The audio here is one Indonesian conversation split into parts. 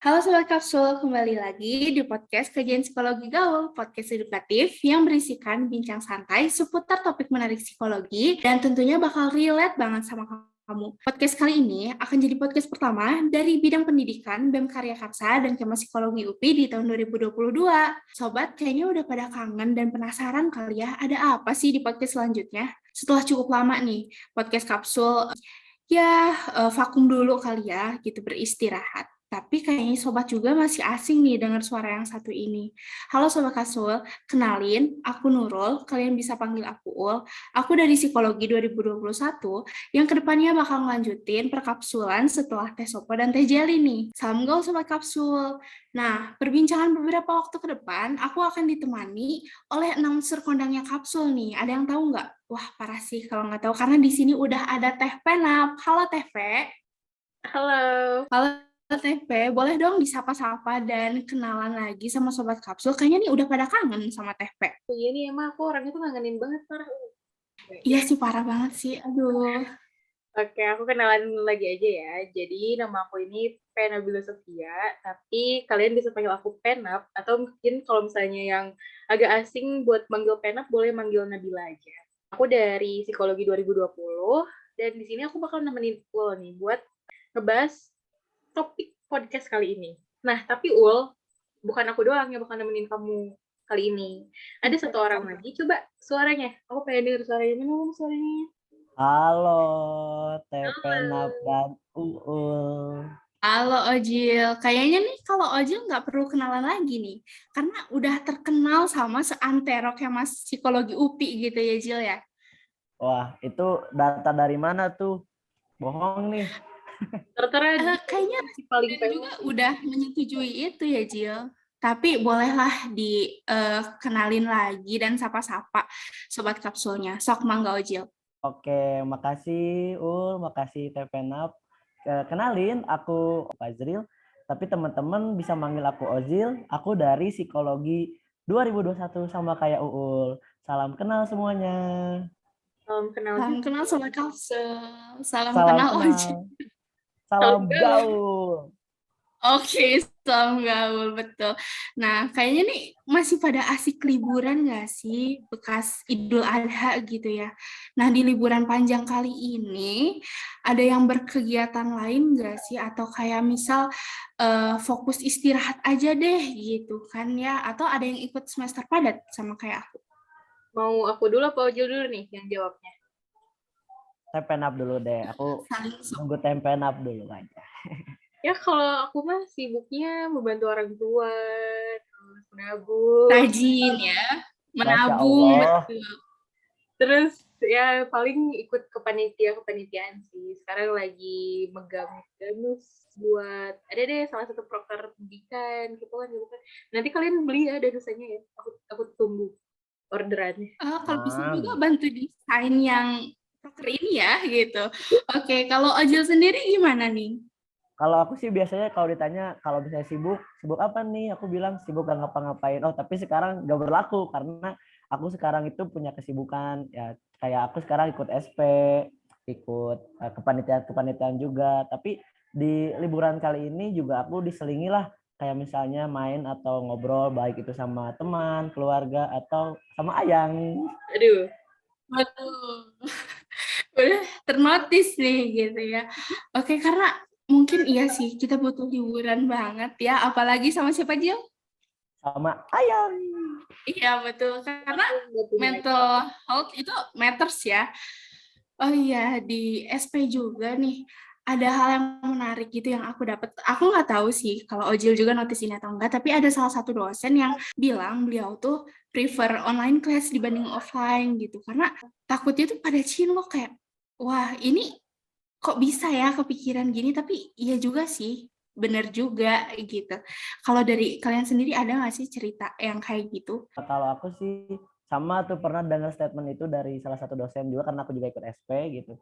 Halo Sobat Kapsul, kembali lagi di podcast Kajian Psikologi Gaul, podcast edukatif yang berisikan bincang santai seputar topik menarik psikologi dan tentunya bakal relate banget sama kamu. Podcast kali ini akan jadi podcast pertama dari bidang pendidikan BEM Karya Karsa dan Kema Psikologi UPI di tahun 2022. Sobat, kayaknya udah pada kangen dan penasaran kali ya, ada apa sih di podcast selanjutnya? Setelah cukup lama nih, podcast Kapsul vakum dulu kali ya, gitu beristirahat. Tapi kayaknya sobat juga masih asing nih dengar suara yang satu ini. Halo Sobat Kasul, kenalin, aku Nurul, kalian bisa panggil aku Ul. Aku dari Psikologi 2021, yang kedepannya bakal ngelanjutin perkapsulan setelah Teh Sopo dan Teh Jeli nih. Salam gaul Sobat Kapsul. Nah, perbincangan beberapa waktu ke depan, aku akan ditemani oleh announcer kondangnya Kapsul nih. Ada yang tahu nggak? Wah, parah sih kalau nggak tahu, karena di sini udah ada Teh Penap. Halo Teh Pe. Halo. Halo Teh Pe, boleh dong disapa-sapa dan kenalan lagi sama Sobat Kapsul. Kayaknya nih udah pada kangen sama Teh Pe. Iya nih, emang aku orangnya tuh ngangenin banget, parah. Iya sih, parah banget sih. Aduh. Oke, aku kenalan lagi aja ya. Jadi nama aku ini Penabila Sofia, tapi kalian bisa panggil aku Penap, atau mungkin kalau misalnya yang agak asing buat manggil Penap, boleh manggil Nabila aja. Aku dari Psikologi 2020, dan di sini aku bakal nemenin Ul nih buat ngebahas topik podcast kali ini. Nah, tapi Ul, bukan aku doang yang bakal nemenin kamu kali ini. Ada satu orang lagi, coba suaranya. Aku pengen denger suaranya. Mana suaranya? Halo, Tepenap Halo. dan Uul. Halo Ojil. Kayaknya nih kalau Ojil nggak perlu kenalan lagi nih. Karena udah terkenal sama seantero kayak Mas Psikologi UPI gitu ya, Jil ya. Wah, itu data dari mana tuh? Bohong nih. Tertera dia Kayaknya si paling dan juga famous. udah menyetujui itu ya, Jil. Tapi bolehlah dikenalin lagi dan sapa-sapa Sobat Kapsulnya. Sok mangga Ojil. Oke, makasih Ul, makasih Tepenap. Kenalin, aku Fazril. Tapi teman-teman bisa manggil aku Ozil. Aku dari Psikologi 2021 sama kayak Uul. Salam kenal semuanya. Salam kenal Salam juga. kenal Sobat Kapsul. Salam Salam kenal Ojil. kenal. Salam Salam gaul. gaul. Oke, salam gaul, betul. Nah, kayaknya nih masih pada asik liburan nggak sih? Bekas Idul Adha gitu ya. Nah, di liburan panjang kali ini, ada yang berkegiatan lain nggak sih? Atau kayak misal fokus istirahat aja deh gitu kan ya? Atau ada yang ikut semester padat sama kayak aku? Mau aku dulu apa Ojil dulu nih yang jawabnya? Tepenap dulu deh. Aku Saling sok. nunggu Tepenap dulu aja. Ya kalau aku mah sibuknya membantu orang tua, terus menabung, Rajin ya, Masya menabung, Allah. betul. terus ya paling ikut kepanitiaan sih. Sekarang lagi megang danus buat ada deh salah satu proker pendidikan gitu kan gitu kan. Nanti kalian beli ya danusanya ya. Aku tunggu orderannya. Kalau bisa juga Man. bantu desain yang proker ini ya gitu. Oke, kalau Ojil sendiri gimana nih? Kalau aku sih biasanya kalau ditanya kalau misalnya sibuk, sibuk apa nih? Aku bilang sibuk gak ngapa-ngapain. Oh, tapi sekarang gak berlaku karena aku sekarang itu punya kesibukan. Ya kayak aku sekarang ikut SP, ikut kepanitiaan juga. Tapi di liburan kali ini juga aku diselingi lah kayak misalnya main atau ngobrol baik itu sama teman, keluarga atau sama ayang. Aduh. Waduh, udah ternotis nih gitu ya. Oke, karena mungkin iya sih kita butuh hiburan banget ya, apalagi sama siapa Jil? Sama ayang. Iya betul, karena Aku nggak punya mental health itu matters ya. Oh iya, di SP juga nih ada hal yang menarik gitu yang aku dapat. Aku nggak tahu sih kalau Ojil juga notice ini atau enggak, tapi ada salah satu dosen yang bilang beliau tuh prefer online class dibanding offline gitu. Karena takutnya tuh pada cinlok kayak, wah ini kok bisa ya kepikiran gini, tapi iya juga sih, bener juga gitu. Kalau dari kalian sendiri ada nggak sih cerita yang kayak gitu? Kalau aku sih sama tuh pernah dengar statement itu dari salah satu dosen juga karena aku juga ikut SP gitu.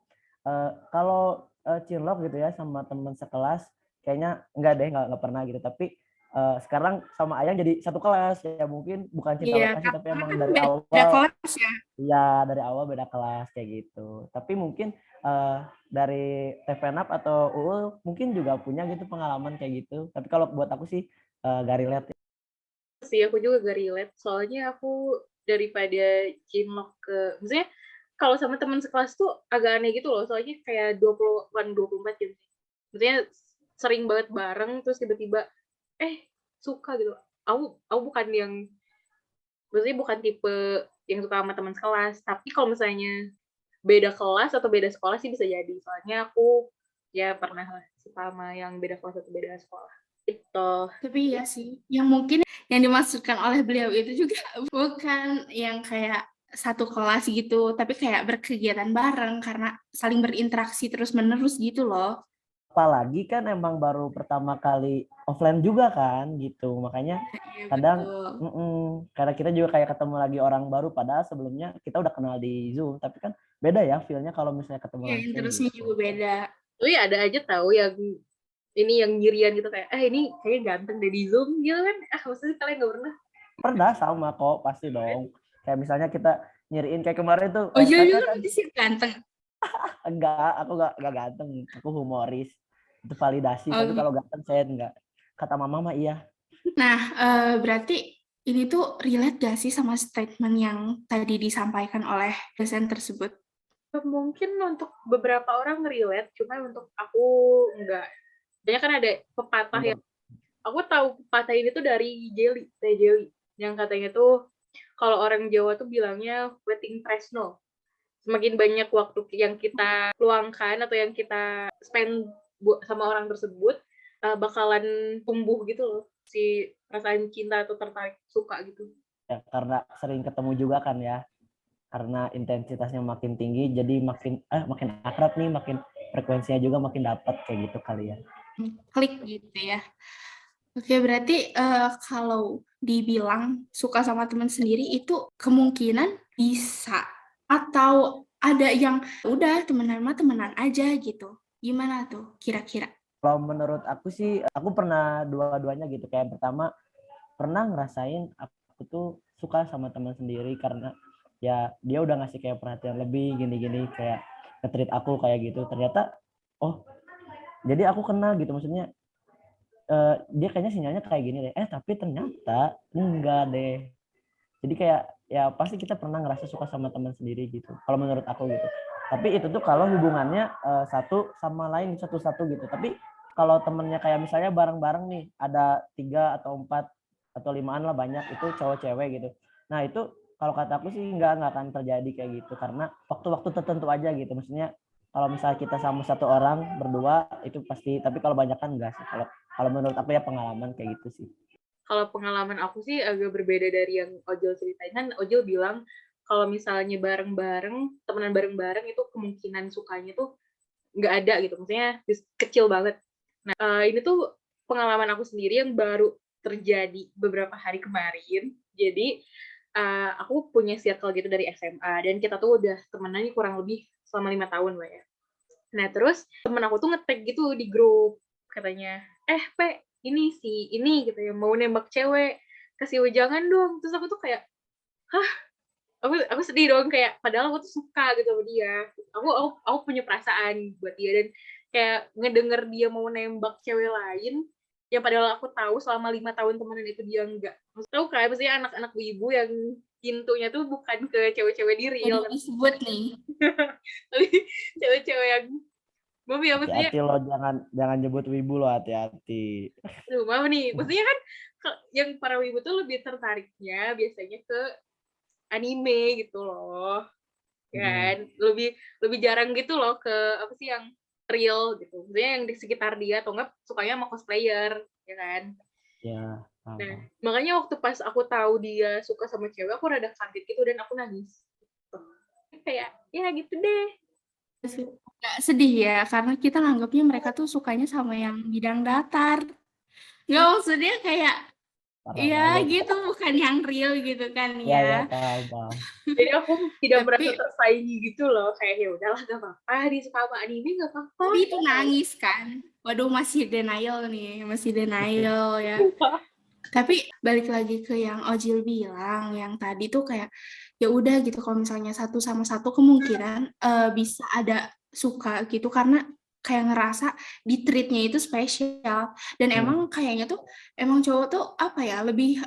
Kalau cinlok gitu ya sama teman sekelas kayaknya enggak deh, enggak pernah gitu. Tapi sekarang sama Ayang jadi satu kelas ya, mungkin bukan cinta Iya, lokasi tapi karena emang kan dari beda awal. kelas ya. Iya, dari awal beda kelas kayak gitu. Tapi mungkin dari TVNAP atau UUL mungkin juga punya gitu pengalaman kayak gitu. Tapi kalau buat aku sih gak relate. Sih aku juga gak relate, soalnya aku daripada cinlok maksudnya kalau sama teman sekelas tuh agak aneh gitu loh, soalnya kayak 24 gitu. Maksudnya sering banget bareng terus tiba-tiba suka gitu. Aku bukan yang, maksudnya bukan tipe yang suka sama teman sekelas, tapi kalau misalnya beda kelas atau beda sekolah sih bisa jadi. Soalnya aku ya pernah lah suka sama yang beda kelas atau beda sekolah. Itu. Tapi iya sih, yang mungkin yang dimaksudkan oleh beliau itu juga bukan yang kayak satu kelas gitu, tapi kayak berkegiatan bareng karena saling berinteraksi terus-menerus gitu loh. Apalagi kan emang baru pertama kali offline juga kan gitu. Makanya Iya, kadang betul. karena kita juga kayak ketemu lagi orang baru padahal sebelumnya kita udah kenal di Zoom, tapi kan beda ya feel-nya kalau misalnya ketemu Iya, langsung interestnya juga gitu. beda. Tapi ada aja tahu yang ini yang nyirian gitu kayak ini kayaknya ganteng deh di Zoom gitu kan. Maksudnya kalian gak pernah? Pernah sama kok, pasti dong. Kayak misalnya kita nyiriin kayak kemarin tuh Oh iya, kakak juga kan nanti sih ganteng. enggak, aku enggak ganteng, aku humoris. Itu validasi, tapi Oh, kalau ganteng saya enggak. Kata mama mah iya. nah, berarti ini tuh relate gak sih sama statement yang tadi disampaikan oleh dosen tersebut? Mungkin untuk beberapa orang relate, cuma untuk aku enggak. Banyak kan ada pepatah yang aku tahu pepatah ini tuh dari Teh Jelly, yang katanya tuh kalau orang Jawa tuh bilangnya weting tresno. Semakin banyak waktu yang kita luangkan atau yang kita spend sama orang tersebut, bakalan tumbuh gitu loh si perasaan cinta atau tertarik suka gitu. Ya, karena sering ketemu juga kan ya. Karena intensitasnya makin tinggi, jadi makin akrab nih, makin frekuensinya juga makin dapat kayak gitu kali ya. Klik gitu ya. Oke, berarti kalau dibilang suka sama teman sendiri itu kemungkinan bisa. Atau ada yang udah temenan mah temenan aja gitu. Gimana tuh kira-kira? Kalau menurut aku sih, aku pernah dua-duanya gitu. Kayak yang pertama, pernah ngerasain aku tuh suka sama teman sendiri karena ya dia udah ngasih kayak perhatian lebih gini-gini, kayak nge-treat aku kayak gitu. Ternyata, oh jadi aku kenal gitu, maksudnya dia kayaknya sinyalnya kayak gini deh. Tapi ternyata enggak deh. Jadi kayak ya pasti kita pernah ngerasa suka sama teman sendiri gitu. Kalau menurut aku gitu. Tapi itu tuh kalau hubungannya satu sama lain satu-satu gitu. Tapi kalau temennya kayak misalnya bareng-bareng nih, ada 3 atau 4 atau 5-an lah, banyak itu cowok cewek gitu. Nah itu kalau kata aku sih nggak akan terjadi kayak gitu karena waktu-waktu tertentu aja gitu. Maksudnya kalau misalnya kita sama satu orang berdua itu pasti, tapi kalau banyak kan enggak sih. Kalau menurut aku ya pengalaman kayak gitu sih. Kalau pengalaman aku sih agak berbeda dari yang Ojol ceritain. Kan Ojol bilang kalau misalnya bareng-bareng, temenan bareng-bareng itu kemungkinan sukanya tuh nggak ada gitu. Maksudnya kecil banget. Nah, ini tuh pengalaman aku sendiri yang baru terjadi beberapa hari kemarin. Jadi, aku punya circle gitu dari SMA, dan kita tuh udah temenannya kurang lebih selama 5 tahun lah ya. Nah, terus temen aku tuh nge-tag gitu di grup, katanya, Pe, ini si ini gitu ya, mau nembak cewek, kasih wejangan dong. Terus aku tuh kayak, hah? Aku sedih dong, kayak padahal aku tuh suka gitu sama dia. Aku punya perasaan buat dia, dan kayak ngedenger dia mau nembak cewek lain, yang padahal aku tahu selama 5 tahun temenan itu dia enggak. Maksud tahu kan, maksudnya anak-anak wibu yang pintunya tuh bukan ke cewek-cewek di Jadi real, disebut nih. tapi cewek-cewek yang mami apa sih ya? Hati-hati lo, jangan nyebut wibu lo, hati-hati. Aduh, maaf nih. Maksudnya kan yang para wibu tuh lebih tertariknya biasanya ke anime gitu loh. Kan lebih lebih jarang gitu loh ke apa sih yang real gitu, maksudnya yang di sekitar dia, atau enggak sukanya sama cosplayer ya kan. Ya, Nah, paham. makanya waktu pas aku tahu dia suka sama cewek, aku rada kaget gitu dan aku nangis gitu. Kayak ya gitu deh. Nggak sedih ya, karena kita nganggapnya mereka tuh sukanya sama yang bidang datar. Nggak, maksudnya kayak, Parah ya banget. gitu, bukan yang real gitu kan Ya, ya. ya, paham, paham. Jadi aku tidak merasa Tapi, tersaingi gitu loh, kayak ya udahlah gak apa-apa, dia suka sama anime gak apa-apa. tapi itu nangis kan. Waduh, masih denial nih, masih denial ya. Tapi balik lagi ke yang Ojil bilang, yang tadi tuh kayak ya udah gitu kalau misalnya satu sama satu kemungkinan bisa ada suka gitu karena kayak ngerasa di treatnya itu spesial dan Hmm. emang kayaknya tuh emang cowok tuh apa ya lebih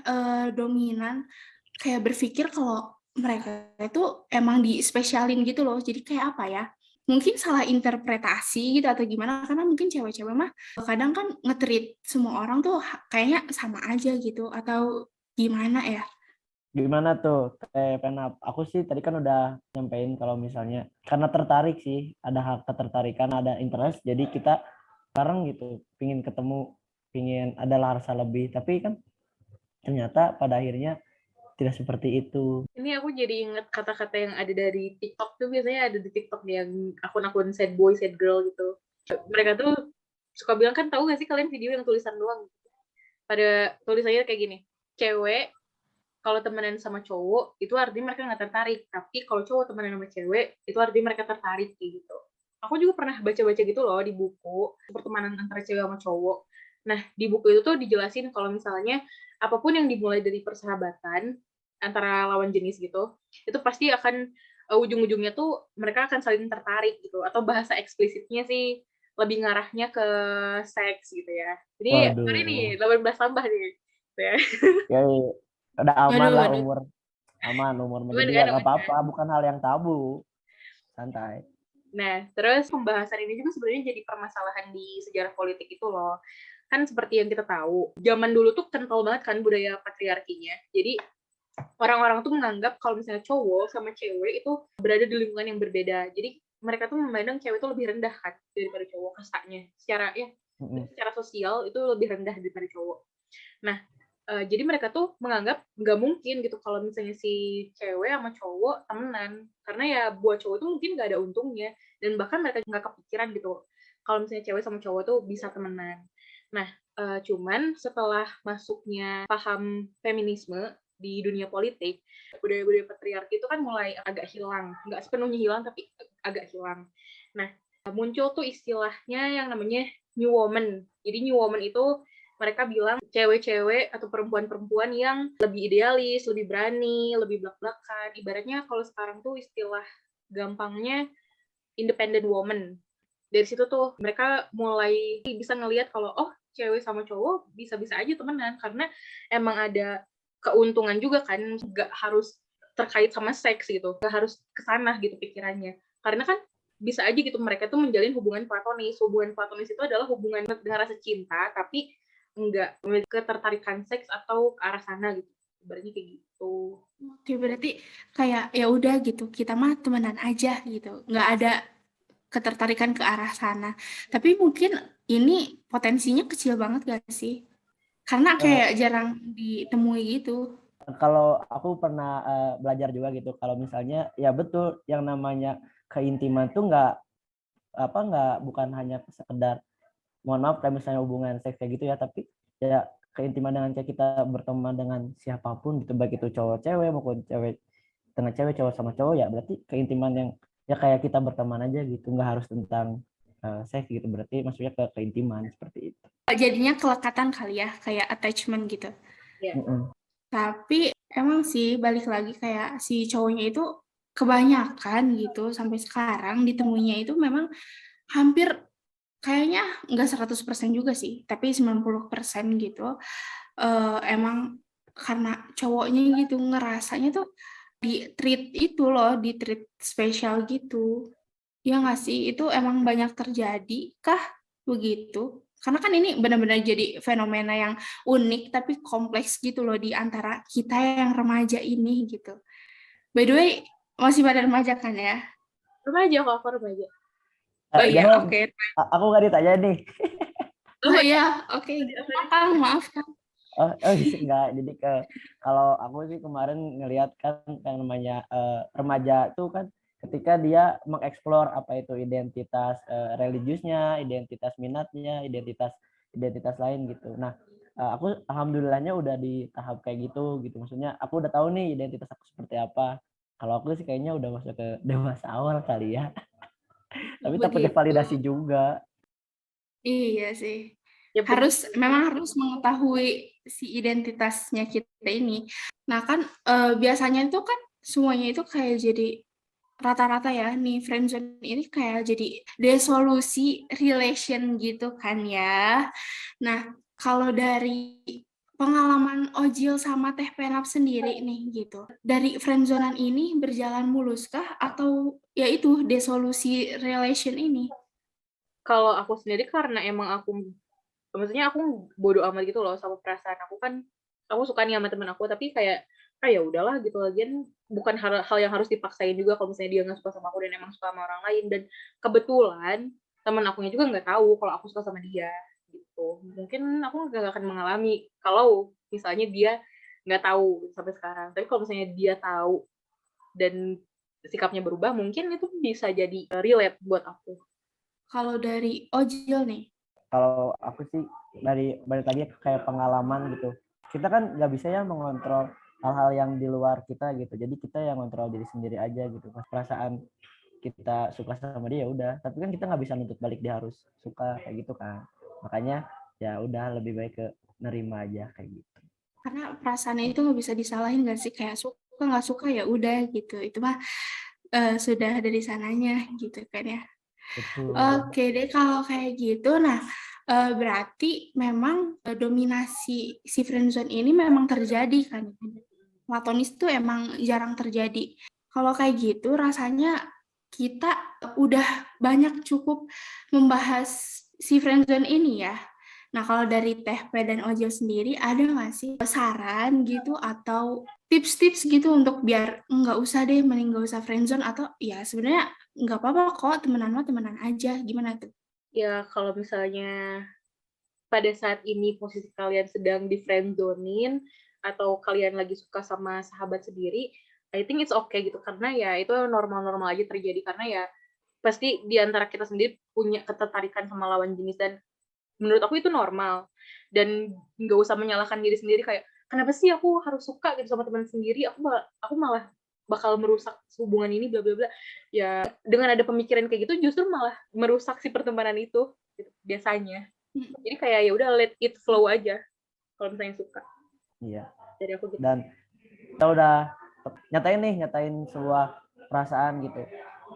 dominan kayak berpikir kalau mereka itu emang dispesialin gitu loh. Jadi kayak apa ya? Mungkin salah interpretasi gitu atau gimana karena mungkin cewek-cewek mah kadang kan nge-treat semua orang tuh kayaknya sama aja gitu atau gimana ya? Gimana tuh Penap? Aku sih tadi kan udah nyampein kalau misalnya karena tertarik sih, ada hak ketertarikan, ada interest, jadi kita bareng gitu, pingin ketemu, pingin ada rasa lebih, tapi kan ternyata pada akhirnya tidak seperti itu. Ini aku jadi inget kata-kata yang ada dari TikTok tuh, biasanya ada di TikTok yang akun-akun sad boy, sad girl gitu. Mereka tuh suka bilang, kan tahu gak sih kalian video yang tulisan doang? Pada tulisannya kayak gini, cewek kalau temenan sama cowok itu artinya mereka nggak tertarik, tapi kalau cowok temenan sama cewek itu artinya mereka tertarik kayak gitu. Aku juga pernah baca-baca gitu loh di buku pertemanan antara cewek sama cowok. Nah, di buku itu tuh dijelasin kalau misalnya apapun yang dimulai dari persahabatan antara lawan jenis gitu, itu pasti akan ujung-ujungnya tuh mereka akan saling tertarik gitu, atau bahasa eksplisitnya sih lebih ngarahnya ke seks gitu ya. Jadi hari nih Waduh, 18 tambah nih. Gitu ya. ya udah aman Waduh, lah, waduh. umur Aman jadi ya kan, nggak aman apa-apa, kan? bukan hal yang tabu, santai. Nah, terus pembahasan ini juga sebenarnya jadi permasalahan di sejarah politik itu loh. Kan seperti yang kita tahu, zaman dulu tuh kental banget kan budaya patriarkinya. Jadi orang-orang tuh menganggap kalau misalnya cowok sama cewek itu berada di lingkungan yang berbeda. Jadi mereka tuh memandang cewek itu lebih rendah kan daripada cowok kastanya. Secara ya, Mm-mm. secara sosial itu lebih rendah daripada cowok. Nah, jadi mereka tuh menganggap nggak mungkin gitu kalau misalnya si cewek sama cowok temenan, karena ya buat cowok tuh mungkin nggak ada untungnya, dan bahkan mereka nggak kepikiran gitu kalau misalnya cewek sama cowok tuh bisa temenan. Nah, cuman setelah masuknya paham feminisme di dunia politik, budaya-budaya patriarki itu kan mulai agak hilang, nggak sepenuhnya hilang tapi agak hilang. Nah, muncul tuh istilahnya yang namanya new woman. Jadi new woman itu mereka bilang cewek-cewek atau perempuan-perempuan yang lebih idealis, lebih berani, lebih blak-blakan. Ibaratnya kalau sekarang tuh istilah gampangnya independent woman. Dari situ tuh mereka mulai bisa ngelihat kalau oh cewek sama cowok bisa-bisa aja temenan karena emang ada keuntungan juga kan, nggak harus terkait sama seks gitu, nggak harus kesana gitu pikirannya. Karena kan bisa aja gitu mereka tuh menjalin hubungan platonis. Hubungan platonis itu adalah hubungan dengan rasa cinta, tapi enggak ketertarikan seks atau ke arah sana gitu. Ibaratnya kayak gitu. Oke, berarti kayak ya udah gitu, kita mah temenan aja gitu. Nggak ada ketertarikan ke arah sana. Tapi mungkin ini potensinya kecil banget gak sih? Karena Eh, kayak jarang ditemui gitu. Kalau aku pernah belajar juga gitu, kalau misalnya ya betul yang namanya keintiman tuh nggak bukan hanya sekedar, mohon maaf kayak misalnya hubungan seks kayak gitu ya, tapi ya keintiman dengan kayak kita berteman dengan siapapun gitu, baik itu cowok cewek maupun cewek dengan cewek, cowok sama cowok, ya berarti keintiman yang ya kayak kita berteman aja gitu, nggak harus tentang seks gitu, berarti maksudnya ke keintiman seperti itu. Jadinya kelekatan kali ya, kayak attachment gitu. Ya. Mm-mm. Tapi emang sih balik lagi kayak si cowoknya itu kebanyakan gitu sampai sekarang ditemuinya itu memang hampir kayaknya nggak 100% juga sih, tapi 90% gitu. Emang karena cowoknya gitu ngerasanya tuh di-treat itu loh, di-treat spesial gitu. Ya nggak sih? Itu emang banyak terjadi kah begitu? Karena kan ini benar-benar jadi fenomena yang unik tapi kompleks gitu loh di antara kita yang remaja ini gitu. By the way, masih pada remaja kan ya? Remaja kok, aku remaja. Oh iya, Jawab, oke. aku nggak ditanya nih. Oh, Oh iya, oke. apa nih? Kang, maaf Kang. Oh enggak. Jadi kalau aku sih kemarin ngelihat kan yang namanya remaja tuh kan ketika dia mengeksplor apa itu identitas religiusnya, identitas minatnya, identitas identitas lain gitu. Nah, aku alhamdulillahnya udah di tahap kayak gitu. Maksudnya aku udah tahu nih identitas aku seperti apa. Kalau aku sih kayaknya udah masuk ke dewasa awal kali ya. Tapi takutnya Begitu. validasi juga. Iya sih. Ya Memang harus mengetahui si identitasnya kita ini. Nah kan biasanya itu kan semuanya itu kayak jadi rata-rata ya nih friendzone ini kayak jadi desolusi relation gitu kan ya. Nah kalau dari pengalaman Ojil sama Teh Penap sendiri nih gitu, dari friendzonean ini berjalan mulus kah atau ya itu desolusi relation ini? kalau aku sendiri karena emang maksudnya aku bodo amat gitu loh sama perasaan aku kan, aku suka nih sama temen aku tapi kayak ya udahlah gitu, lagian bukan hal yang harus dipaksain juga kalau misalnya dia nggak suka sama aku dan emang suka sama orang lain. Dan kebetulan temen akunya juga nggak tahu kalau aku suka sama dia gitu. Mungkin aku nggak akan mengalami kalau misalnya dia nggak tahu sampai sekarang, tapi kalau misalnya dia tahu dan sikapnya berubah, mungkin itu bisa jadi relate buat aku. Kalau dari Ojil nih, Kalau aku sih dari balik lagi kayak pengalaman gitu. Kita kan nggak bisa ya mengontrol hal-hal yang di luar kita gitu. Jadi kita yang kontrol diri sendiri aja gitu. Pas perasaan kita suka sama dia ya udah. Tapi kan kita nggak bisa nuntut balik dia harus suka kayak gitu kan. Makanya ya udah lebih baik ke nerima aja kayak gitu. karena perasaannya itu nggak bisa disalahin nggak sih, kayak suka nggak suka ya udah gitu, itu mah sudah dari sananya gitu kan ya. Betul. Oke deh kalau kayak gitu, nah berarti memang dominasi si friendzone ini memang terjadi kan, platonis tuh emang jarang terjadi. Kalau kayak gitu rasanya kita udah banyak cukup membahas si friendzone ini ya. Nah, kalau dari Teh P dan Ojil sendiri, ada nggak sih saran gitu atau tips-tips gitu untuk biar nggak usah deh, mending nggak usah friendzone, atau ya sebenarnya nggak apa-apa kok, temenan mah temenan aja. Gimana tuh? Ya kalau misalnya pada saat ini posisi kalian sedang di friendzonin atau kalian lagi suka sama sahabat sendiri, I think it's okay gitu, karena ya itu normal-normal aja terjadi, karena ya pasti di antara kita sendiri punya ketertarikan sama lawan jenis, dan menurut aku itu normal. Dan nggak usah menyalahkan diri sendiri kayak kenapa sih aku harus suka gitu sama teman sendiri, aku malah bakal merusak hubungan ini bla bla bla. Ya dengan ada pemikiran kayak gitu justru malah merusak si pertemanan itu gitu, biasanya. Jadi kayak ya udah let it flow aja kalau misalnya suka. Iya. Dari aku gitu. Dan kita udah nyatain sebuah perasaan gitu.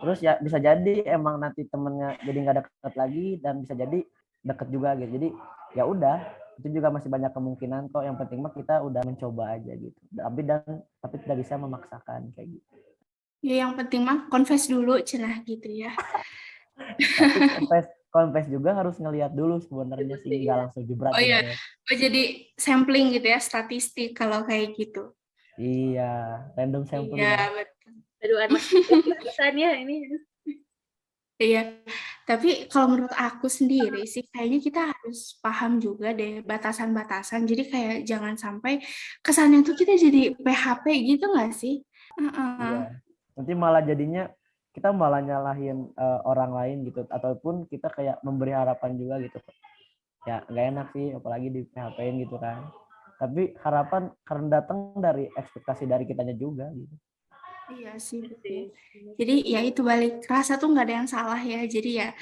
Terus ya bisa jadi emang nanti temennya jadi nggak deket lagi dan bisa jadi deket juga gitu. Jadi ya udah, itu juga masih banyak kemungkinan kok. Yang penting mah kita udah mencoba aja gitu. Tapi tidak bisa memaksakan kayak gitu. Ya yang penting mah confess dulu cenah gitu ya. Tapi confess juga harus ngelihat dulu sebenarnya sih, nggak langsung jebret Oh iya, jebret. jadi sampling gitu ya, statistik kalau kayak gitu. Iya, random Iya, sampling. betul. Aduh anak kesan ya ini. Iya, tapi kalau menurut aku sendiri sih, kayaknya kita harus paham juga deh batasan-batasan. Jadi kayak jangan sampai kesannya tuh kita jadi PHP gitu nggak sih? Iya. Heeh. Nanti malah jadinya kita malah nyalahin orang lain gitu, ataupun kita kayak memberi harapan juga gitu. Ya nggak enak sih, apalagi di PHP-in gitu kan. Tapi harapan karena datang dari ekspektasi dari kitanya juga gitu. Iya sih, betul. Jadi ya itu balik rasa tuh nggak ada yang salah ya. Jadi ya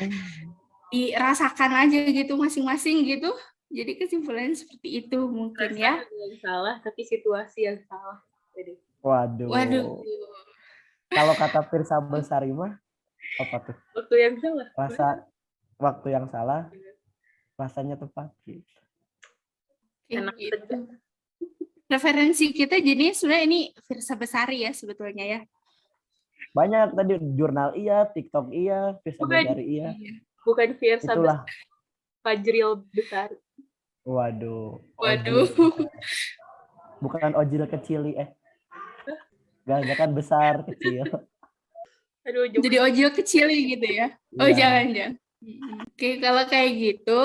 dirasakan aja gitu masing-masing gitu. Jadi kesimpulannya seperti itu mungkin ya. Perasaan yang salah tapi situasi yang salah. Jadi Waduh. Waduh. Kalau kata Pirsa Besari mah apa tuh? waktu yang salah. Rasa waktu yang salah, rasanya tepat gitu. Kayak Enak gitu. juga. Referensi kita jadi sebenarnya ini Firsa Besari ya sebetulnya ya. Banyak tadi jurnal iya, TikTok iya, Pirsa Besari iya. Bukan Fiersa Itulah. Fajril besar. Waduh. Waduh. Bukan ojil kecil Gak kan besar kecil. Aduh, Jadi ojol kecil gitu ya. Oh Iya. jangan. Oke, kalau kayak gitu,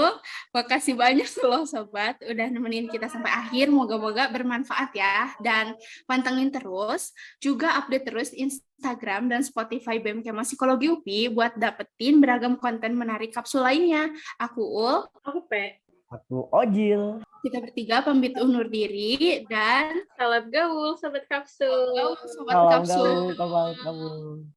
makasih banyak loh sobat udah nemenin kita sampai akhir. Moga-moga bermanfaat ya. Dan pantengin terus, juga update terus Instagram dan Spotify BMK Psikologi UPI buat dapetin beragam konten menarik kapsul lainnya. Aku Ul, aku Pe. Aku ojil. kita bertiga pamit undur diri dan Salam gaul, sobat kapsul. sobat Salam kapsul. gaul, kamu.